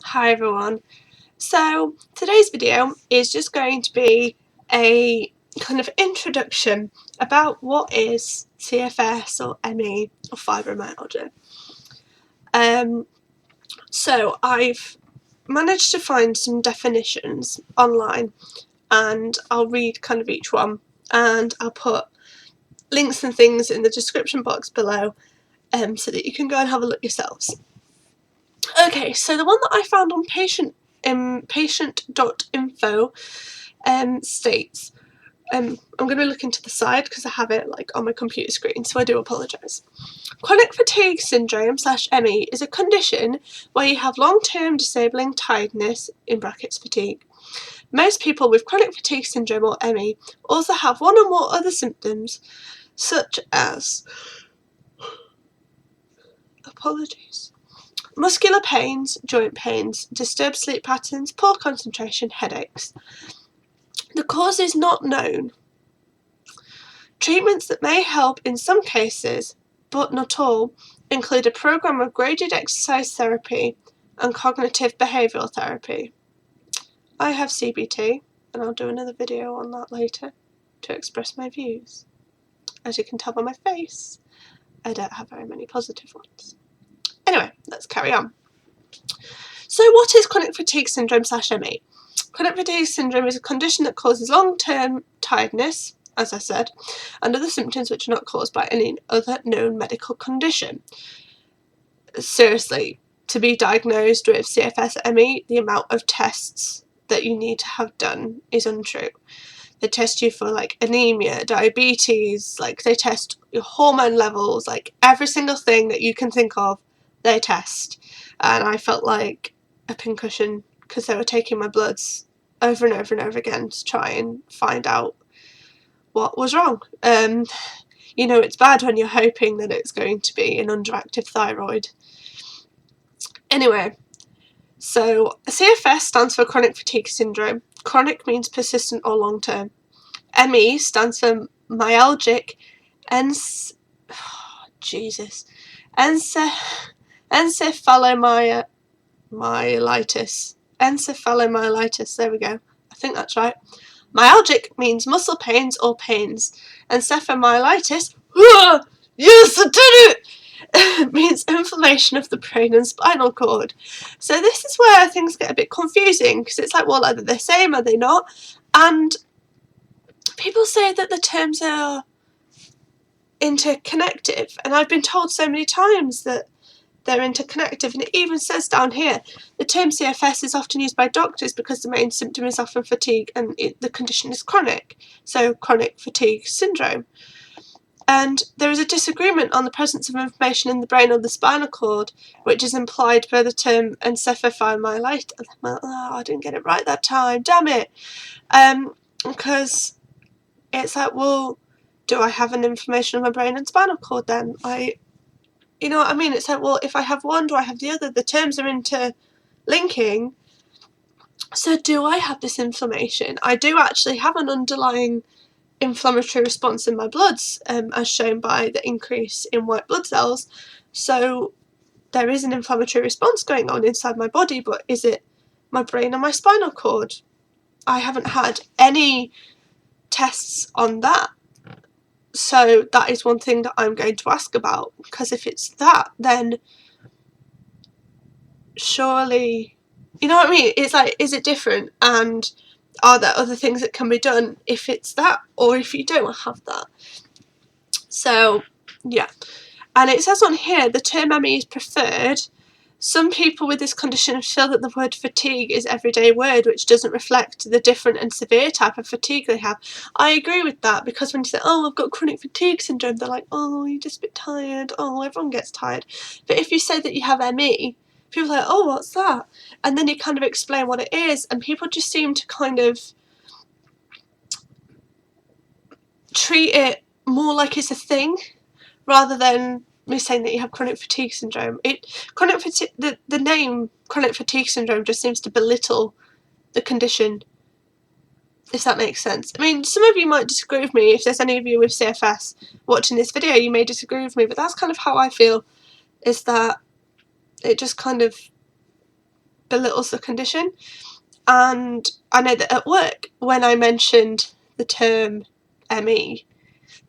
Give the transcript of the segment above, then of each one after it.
Hi everyone. So today's video is just going to be a kind of introduction about what is CFS or ME or fibromyalgia. So I've managed to find some definitions online and I'll read kind of each one and I'll put links and things in the description box below so that you can go and have a look yourselves. Okay, so the one that I found on patient.info states, I'm going to look into the side because I have it like on my computer screen, so I do apologise. Chronic fatigue syndrome /ME is a condition where you have long-term disabling tiredness, in brackets fatigue. Most people with chronic fatigue syndrome or ME also have one or more other symptoms such as muscular pains, joint pains, disturbed sleep patterns, poor concentration, headaches. The cause is not known. Treatments that may help in some cases, but not all, include a program of graded exercise therapy and cognitive behavioural therapy. I have CBT, and I'll do another video on that later to express my views. As you can tell by my face, I don't have very many positive ones. Anyway, let's carry on. So what is chronic fatigue syndrome /ME? Chronic fatigue syndrome is a condition that causes long-term tiredness, as I said, and other symptoms which are not caused by any other known medical condition. Seriously, to be diagnosed with CFS ME, the amount of tests that you need to have done is untrue. They test you for like anemia, diabetes, like they test your hormone levels, like every single thing that you can think of, they test. And I felt like a pincushion because they were taking my bloods over and over and over again to try and find out what was wrong. You know, it's bad when you're hoping that it's going to be an underactive thyroid. Anyway, so CFS stands for chronic fatigue syndrome. Chronic means persistent or long term. ME stands for myalgic encephalomyelitis. There we go. I think that's right. Myalgic means muscle pains or pains. Encephalomyelitis, yes, I did it! Means inflammation of the brain and spinal cord. So this is where things get a bit confusing because it's like, well, are they the same? Are they not? And people say that the terms are interconnective, and I've been told so many times that they're interconnective, and it even says down here the term CFS is often used by doctors because the main symptom is often fatigue and the condition is chronic, so chronic fatigue syndrome. And there is a disagreement on the presence of inflammation in the brain or the spinal cord, which is implied by the term encephalomyelitis. Oh, I didn't get it right that time, damn it. Because it's like, well, do I have an inflammation of my brain and spinal cord then? You know what I mean? It's like, well, if I have one, do I have the other? The terms are interlinking. So do I have this inflammation? I do actually have an underlying inflammatory response in my bloods, as shown by the increase in white blood cells. So there is an inflammatory response going on inside my body, but is it my brain or my spinal cord? I haven't had any tests on that. So that is one thing that I'm going to ask about, because if it's that, then surely, you know what I mean? It's like, is it different? And are there other things that can be done if it's that, or if you don't have that? So, yeah. And it says on here, the term ME is preferred. Some people with this condition feel that the word fatigue is an everyday word, which doesn't reflect the different and severe type of fatigue they have. I agree with that, because when you say, oh, I've got chronic fatigue syndrome, they're like, oh, you're just a bit tired. Oh, everyone gets tired. But if you say that you have ME, people are like, oh, what's that? And then you kind of explain what it is, and people just seem to kind of treat it more like it's a thing, rather than me saying that you have chronic fatigue syndrome. The name chronic fatigue syndrome just seems to belittle the condition, if that makes sense. I mean, some of you might disagree with me. If there's any of you with CFS watching this video, you may disagree with me, but that's kind of how I feel, is that it just kind of belittles the condition. And I know that at work, when I mentioned the term ME,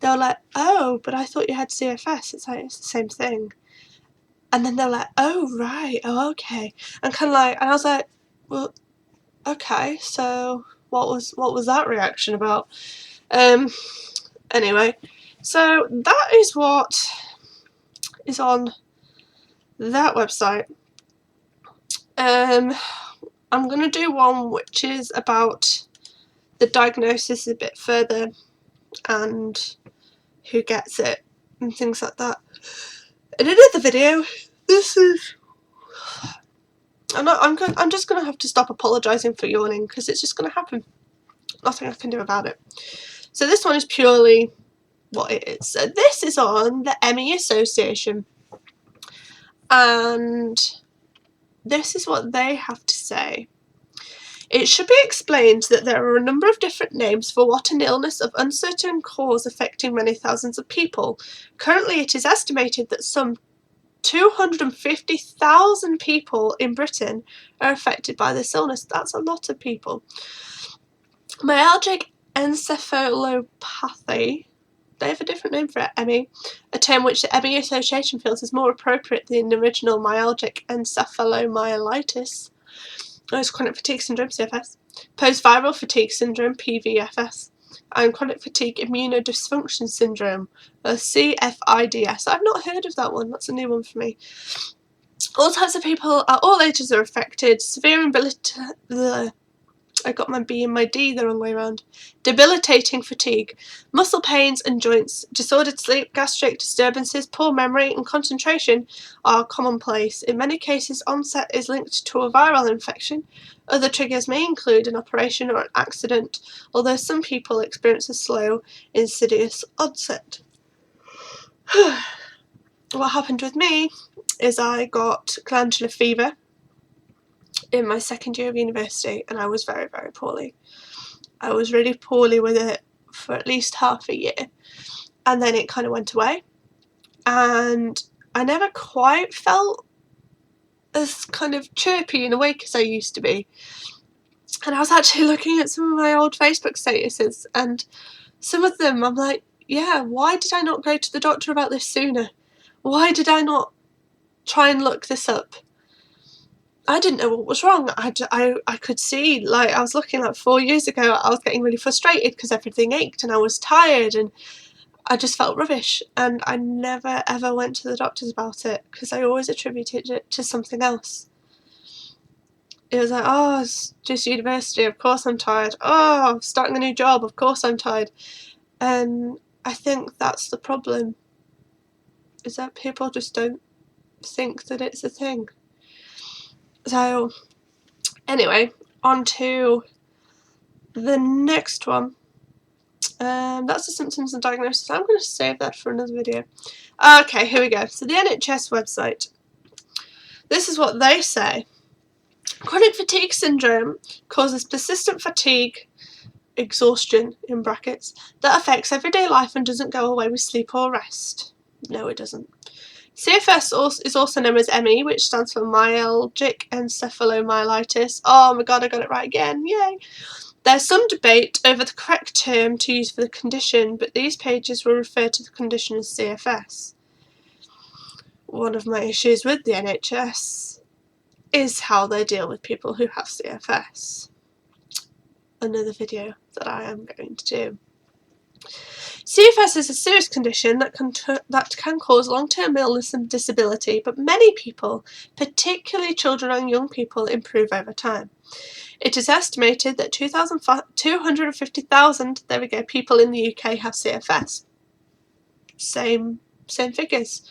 they were like, oh, but I thought you had CFS. It's like, it's the same thing. And then they're like, oh, right, oh, okay. And kind of like, and I was like, well, okay, so what was that reaction about? Anyway, so that is what is on that website. I'm going to do one which is about the diagnosis a bit further and who gets it and things like that in another video. This is... I'm just going to have to stop apologising for yawning because it's just going to happen. Nothing I can do about it. So this one is purely what it is. So this is on the ME Association, and this is what they have to say. It should be explained that there are a number of different names for what an illness of uncertain cause affecting many thousands of people. Currently, it is estimated that some 250,000 people in Britain are affected by this illness. That's a lot of people. Myalgic encephalopathy, they have a different name for it, ME, a term which the ME Association feels is more appropriate than the original myalgic encephalomyelitis. It's chronic fatigue syndrome, CFS, post-viral fatigue syndrome, PVFS, and chronic fatigue immunodysfunction syndrome, CFIDS. I've not heard of that one. That's a new one for me. All types of people at all ages are affected. Severe I got my B and my D the wrong way around. Debilitating fatigue, muscle pains and joints, disordered sleep, gastric disturbances, poor memory and concentration are commonplace. In many cases, onset is linked to a viral infection. Other triggers may include an operation or an accident, although some people experience a slow, insidious onset. What happened with me is I got glandular fever in my second year of university, and I was very, very poorly. I was really poorly with it for at least half a year, and then it kind of went away, and I never quite felt as kind of chirpy and awake as I used to be. And I was actually looking at some of my old Facebook statuses, and some of them I'm like, yeah, why did I not go to the doctor about this sooner? Why did I not try and look this up? I didn't know what was wrong. I could see, like, I was looking like 4 years ago, I was getting really frustrated because everything ached and I was tired and I just felt rubbish, and I never ever went to the doctors about it because I always attributed it to something else. It was like, oh, it's just university, of course I'm tired. Oh, I'm starting a new job, of course I'm tired. And I think that's the problem, is that people just don't think that it's a thing. So, anyway, on to the next one. That's the symptoms and diagnosis. I'm going to save that for another video. Okay, here we go. So the NHS website. This is what they say. Chronic fatigue syndrome causes persistent fatigue, exhaustion in brackets, that affects everyday life and doesn't go away with sleep or rest. No, it doesn't. CFS is also known as ME, which stands for myalgic encephalomyelitis. Oh my god, I got it right again. Yay! There's some debate over the correct term to use for the condition, but these pages will refer to the condition as CFS. One of my issues with the NHS is how they deal with people who have CFS. Another video that I am going to do. CFS is a serious condition that can cause long-term illness and disability, but many people, particularly children and young people, improve over time. It is estimated that 250,000 people in the UK have CFS. Same figures.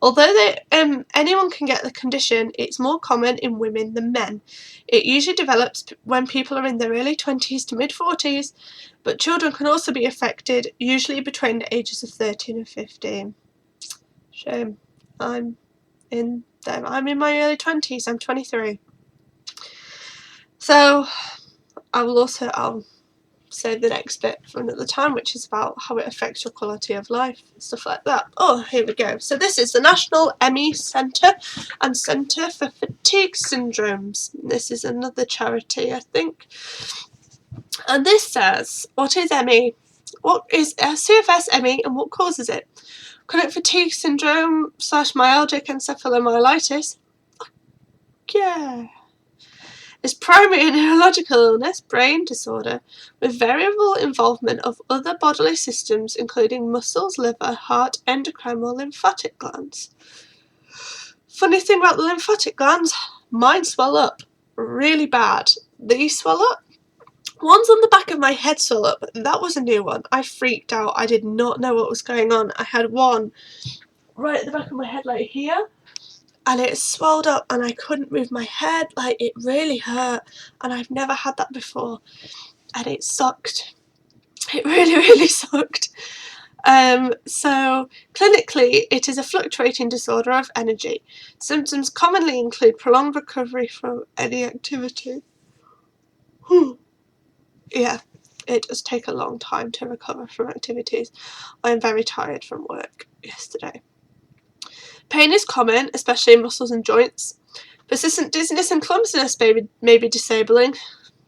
Although anyone can get the condition, it's more common in women than men. It usually develops when people are in their early 20s to mid-40s, but children can also be affected, usually between the ages of 13 and 15. Shame. I'm in my early 20s. I'm 23. So I'll save the next bit for another time, which is about how it affects your quality of life and stuff like that. Oh, here we go. So this is the National ME Centre and Centre for Fatigue Syndromes. This is another charity, I think. And this says, what is ME? What is CFS ME and what causes it? Chronic fatigue syndrome / myalgic encephalomyelitis. Yeah. Is primary a neurological illness, brain disorder, with variable involvement of other bodily systems, including muscles, liver, heart, endocrine, or lymphatic glands. Funny thing about the lymphatic glands, mine swell up really bad. These swell up. One's on the back of my head swell up. That was a new one. I freaked out. I did not know what was going on. I had one right at the back of my head, like here, and it swelled up and I couldn't move my head. Like, it really hurt, and I've never had that before, and it sucked. It really sucked. So clinically, it is a fluctuating disorder of energy. Symptoms commonly include prolonged recovery from any activity. Yeah, it does take a long time to recover from activities. I am very tired from work yesterday. Pain is common, especially in muscles and joints. Persistent dizziness and clumsiness may be disabling.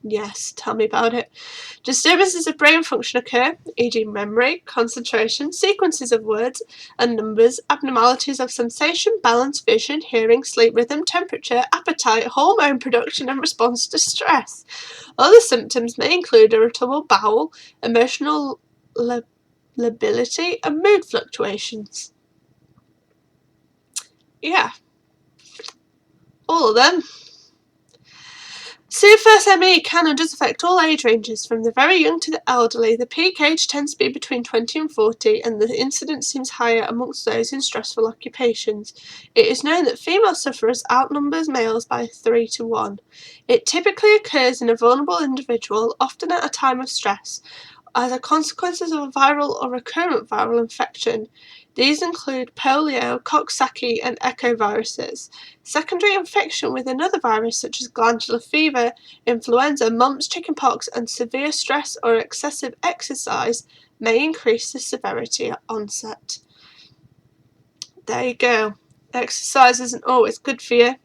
Yes, tell me about it. Disturbances of brain function occur, e.g. memory, concentration, sequences of words and numbers, abnormalities of sensation, balance, vision, hearing, sleep rhythm, temperature, appetite, hormone production and response to stress. Other symptoms may include irritable bowel, emotional lability and mood fluctuations. Yeah, all of them. CFS ME can and does affect all age ranges, from the very young to the elderly. The peak age tends to be between 20 and 40, and the incidence seems higher amongst those in stressful occupations. It is known that female sufferers outnumbers males by 3 to 1. It typically occurs in a vulnerable individual, often at a time of stress, as a consequence of a viral or recurrent viral infection. These include polio, Coxsackie, and echoviruses. Secondary infection with another virus such as glandular fever, influenza, mumps, chickenpox, and severe stress or excessive exercise may increase the severity at onset. There you go. Exercise isn't always good for you.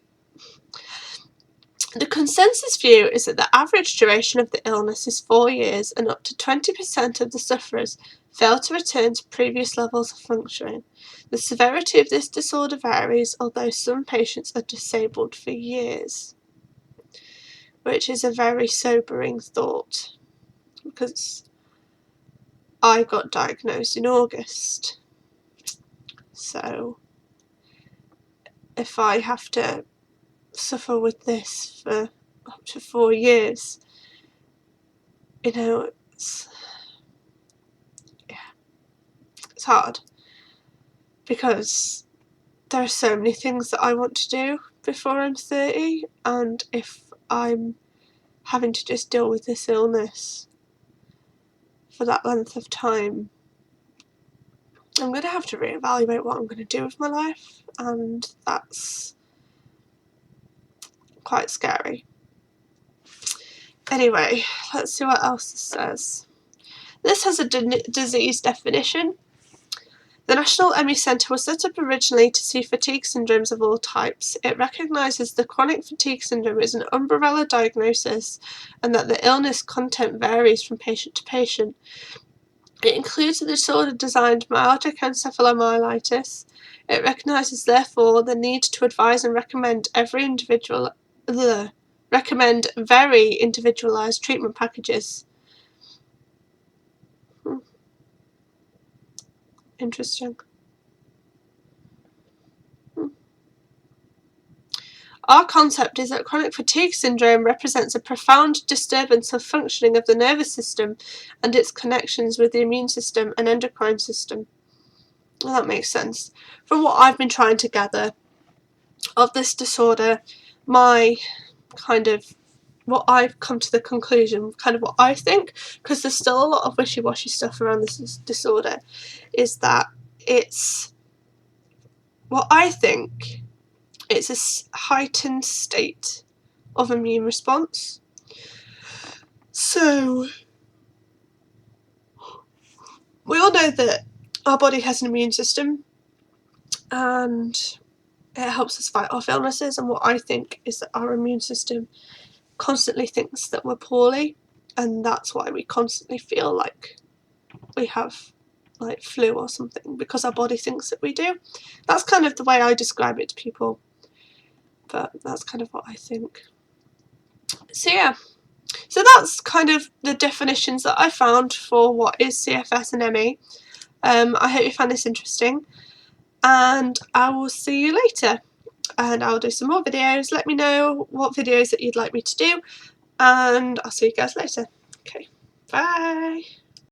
The consensus view is that the average duration of the illness is 4 years, and up to 20% of the sufferers fail to return to previous levels of functioning. The severity of this disorder varies, although some patients are disabled for years, which is a very sobering thought, because I got diagnosed in August. So if I have to suffer with this for up to 4 years, it's hard, because there are so many things that I want to do before I'm 30, and if I'm having to just deal with this illness for that length of time, I'm going to have to reevaluate what I'm going to do with my life, and that's quite scary. Anyway, let's see what else this says. This has a disease definition. The National ME Centre was set up originally to see fatigue syndromes of all types. It recognises the chronic fatigue syndrome as an umbrella diagnosis, and that the illness content varies from patient to patient. It includes a disorder designed myalgic encephalomyelitis. It recognises, therefore, the need to advise and recommend very individualised treatment packages. Interesting. Our concept is that chronic fatigue syndrome represents a profound disturbance of functioning of the nervous system and its connections with the immune system and endocrine system. Well, that makes sense. From what I've been trying to gather of this disorder, what I've come to the conclusion, kind of what I think, because there's still a lot of wishy-washy stuff around this disorder, is that it's what I think. It's a heightened state of immune response. So we all know that our body has an immune system and it helps us fight off illnesses, and what I think is that our immune system constantly thinks that we're poorly, and that's why we constantly feel like we have like flu or something, because our body thinks that we do. That's kind of the way I describe it to people, but that's kind of what I think. So yeah, so that's kind of the definitions that I found for what is CFS and ME. I hope you found this interesting, and I will see you later, and I'll do some more videos. Let me know what videos that you'd like me to do, and I'll see you guys later. Okay, bye.